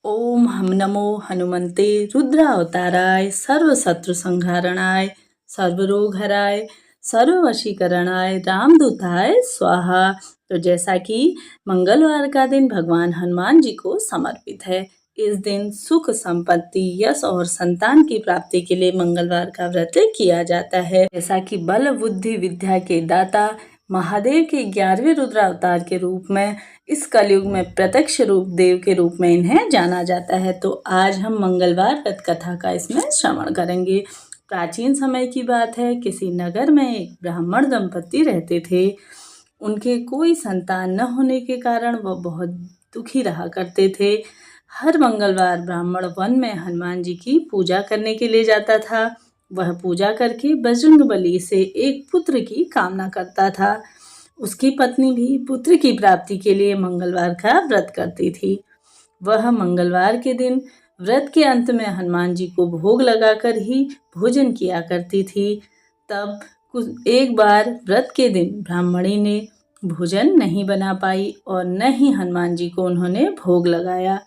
ओम हम नमो हनुमते रुद्रावताराय सर्वशत्रु संहारणाय सर्वरोगहराय सर्ववशीकरणाय रामदूताय स्वाहा। तो जैसा कि मंगलवार का दिन भगवान हनुमान जी को समर्पित है, इस दिन सुख संपत्ति यश और संतान की प्राप्ति के लिए मंगलवार का व्रत किया जाता है। जैसा कि बल बुद्धि विद्या के दाता महादेव के 11वें रुद्रावतार के रूप में इस कलयुग में प्रत्यक्ष रूप देव के रूप में इन्हें जाना जाता है। तो आज हम मंगलवार व्रत कथा का इसमें श्रवण करेंगे। प्राचीन समय की बात है, किसी नगर में एक ब्राह्मण दंपति रहते थे। उनके कोई संतान न होने के कारण वह बहुत दुखी रहा करते थे। हर मंगलवार ब्राह्मण वन में हनुमान जी की पूजा करने के लिए जाता था। वह पूजा करके बजरंगबली से एक पुत्र की कामना करता था। उसकी पत्नी भी पुत्र की प्राप्ति के लिए मंगलवार का व्रत करती थी। वह मंगलवार के दिन व्रत के अंत में हनुमान जी को भोग लगाकर ही भोजन किया करती थी। तब एक बार व्रत के दिन ब्राह्मणी ने भोजन नहीं बना पाई और न ही हनुमान जी को उन्होंने भोग लगाया।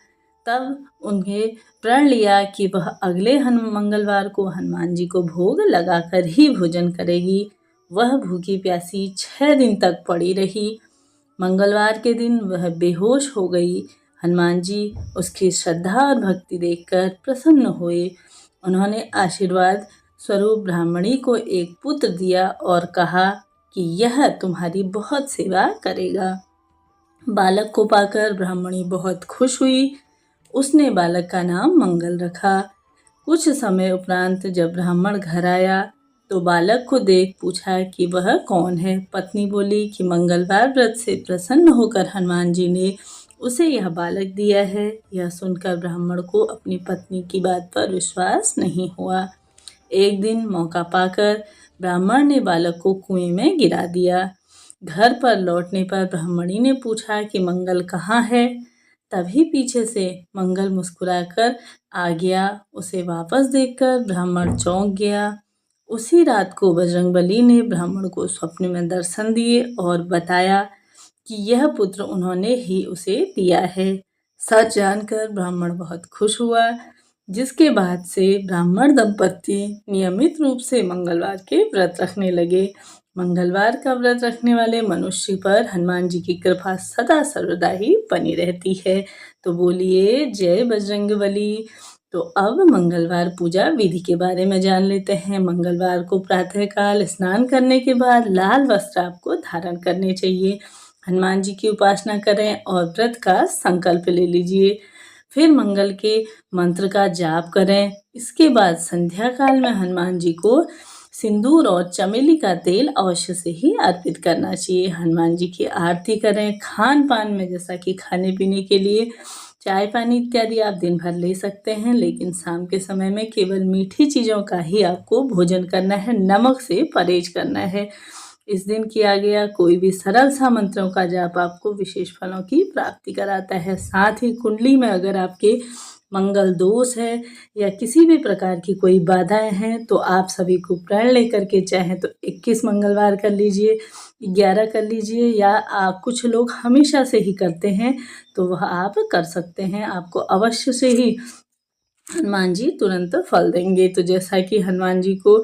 तब उन्हें प्रण लिया कि वह अगले मंगलवार को हनुमान जी को भोग लगाकर ही भोजन करेगी। वह भूखी प्यासी 6 दिन तक पड़ी रही। मंगलवार के दिन वह बेहोश हो गई। हनुमान जी उसकी श्रद्धा और भक्ति देखकर प्रसन्न हुए। उन्होंने आशीर्वाद स्वरूप ब्राह्मणी को एक पुत्र दिया और कहा कि यह तुम्हारी बहुत सेवा करेगा। बालक को पाकर ब्राह्मणी बहुत खुश हुई। उसने बालक का नाम मंगल रखा। कुछ समय उपरांत जब ब्राह्मण घर आया तो बालक को देख पूछा कि वह कौन है। पत्नी बोली कि मंगलवार व्रत से प्रसन्न होकर हनुमान जी ने उसे यह बालक दिया है। यह सुनकर ब्राह्मण को अपनी पत्नी की बात पर विश्वास नहीं हुआ। एक दिन मौका पाकर ब्राह्मण ने बालक को कुएं में गिरा दिया। घर पर लौटने पर ब्राह्मणी ने पूछा कि मंगल कहाँ है। तभी पीछे से मंगल मुस्कुराकर आ गया। उसे वापस देखकर ब्राह्मण चौंक गया। उसी रात को बजरंगबली ने ब्राह्मण को स्वप्न में दर्शन दिए और बताया कि यह पुत्र उन्होंने ही उसे दिया है। सच जानकर ब्राह्मण बहुत खुश हुआ, जिसके बाद से ब्राह्मण दंपति नियमित रूप से मंगलवार के व्रत रखने लगे। मंगलवार का व्रत रखने वाले मनुष्य पर हनुमान जी की कृपा सदा सर्वदा ही बनी रहती है। तो बोलिए जय बजरंगबली। तो अब मंगलवार पूजा विधि के बारे में जान लेते हैं। मंगलवार को प्रातःकाल स्नान करने के बाद लाल वस्त्र आपको धारण करने चाहिए। हनुमान जी की उपासना करें और व्रत का संकल्प ले लीजिए। फिर मंगल के मंत्र का जाप करें। इसके बाद संध्या काल में हनुमान जी को सिंदूर और चमेली का तेल अवश्य से ही अर्पित करना चाहिए। हनुमान जी की आरती करें। खान पान में जैसा कि खाने पीने के लिए चाय पानी इत्यादि आप दिन भर ले सकते हैं, लेकिन शाम के समय में केवल मीठी चीज़ों का ही आपको भोजन करना है, नमक से परहेज करना है। इस दिन किया गया कोई भी सरल सा मंत्रों का जाप आपको विशेष फलों की प्राप्ति कराता है। साथ ही कुंडली में अगर आपके मंगल दोष है या किसी भी प्रकार की कोई बाधाएं हैं तो आप सभी को प्रण लेकर के चाहें तो 21 मंगलवार कर लीजिए, 11 कर लीजिए, या आप कुछ लोग हमेशा से ही करते हैं तो वह आप कर सकते हैं। आपको अवश्य से ही हनुमान जी तुरंत फल देंगे। तो जैसा कि हनुमान जी को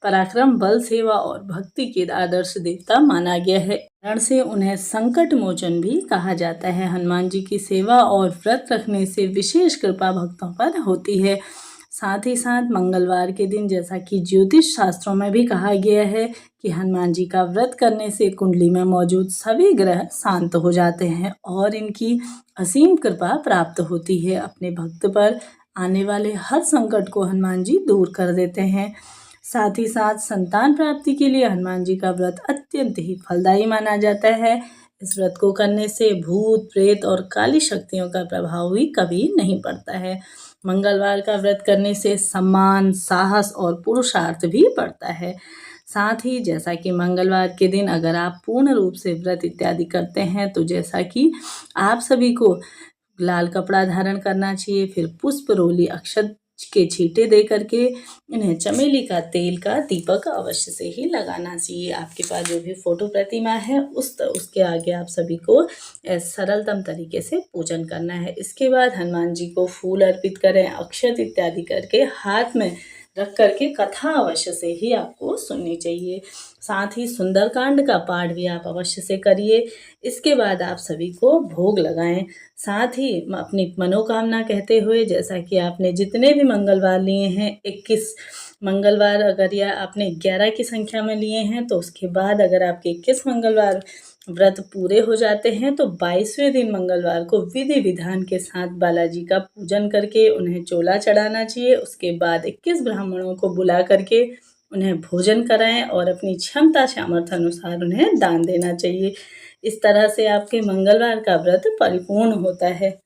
पराक्रम, बल, सेवा और भक्ति के आदर्श देवता माना गया है, कारण से उन्हें संकट मोचन भी कहा जाता है। हनुमान जी की सेवा और व्रत रखने से विशेष कृपा भक्तों पर होती है। साथ ही साथ मंगलवार के दिन जैसा कि ज्योतिष शास्त्रों में भी कहा गया है कि हनुमान जी का व्रत करने से कुंडली में मौजूद सभी ग्रह शांत हो जाते हैं और इनकी असीम कृपा प्राप्त होती है। अपने भक्त पर आने वाले हर संकट को हनुमान जी दूर कर देते हैं। साथ ही साथ संतान प्राप्ति के लिए हनुमान जी का व्रत अत्यंत ही फलदायी माना जाता है। इस व्रत को करने से भूत प्रेत और काली शक्तियों का प्रभाव भी कभी नहीं पड़ता है। मंगलवार का व्रत करने से सम्मान, साहस और पुरुषार्थ भी बढ़ता है। साथ ही जैसा कि मंगलवार के दिन अगर आप पूर्ण रूप से व्रत इत्यादि करते हैं तो जैसा कि आप सभी को लाल कपड़ा धारण करना चाहिए, फिर पुष्प, रोली, अक्षत के छींटे दे करके इन्हें चमेली का तेल का दीपक अवश्य से ही लगाना चाहिए। आपके पास जो भी फोटो प्रतिमा है उसके आगे आप सभी को सरलतम तरीके से पूजन करना है। इसके बाद हनुमान जी को फूल अर्पित करें, अक्षत इत्यादि करके हाथ में रख करके कथा अवश्य से ही आपको सुननी चाहिए। साथ ही सुंदरकांड का पाठ भी आप अवश्य से करिए। इसके बाद आप सभी को भोग लगाएं। साथ ही अपनी मनोकामना कहते हुए, जैसा कि आपने जितने भी मंगलवार लिए हैं, 21 मंगलवार अगर या आपने 11 की संख्या में लिए हैं, तो उसके बाद अगर आपके 21 मंगलवार व्रत पूरे हो जाते हैं तो 22वें दिन मंगलवार को विधि विधान के साथ बालाजी का पूजन करके उन्हें चोला चढ़ाना चाहिए। उसके बाद 21 ब्राह्मणों को बुला करके उन्हें भोजन कराएं और अपनी क्षमता सामर्थ्य अनुसार उन्हें दान देना चाहिए। इस तरह से आपके मंगलवार का व्रत परिपूर्ण होता है।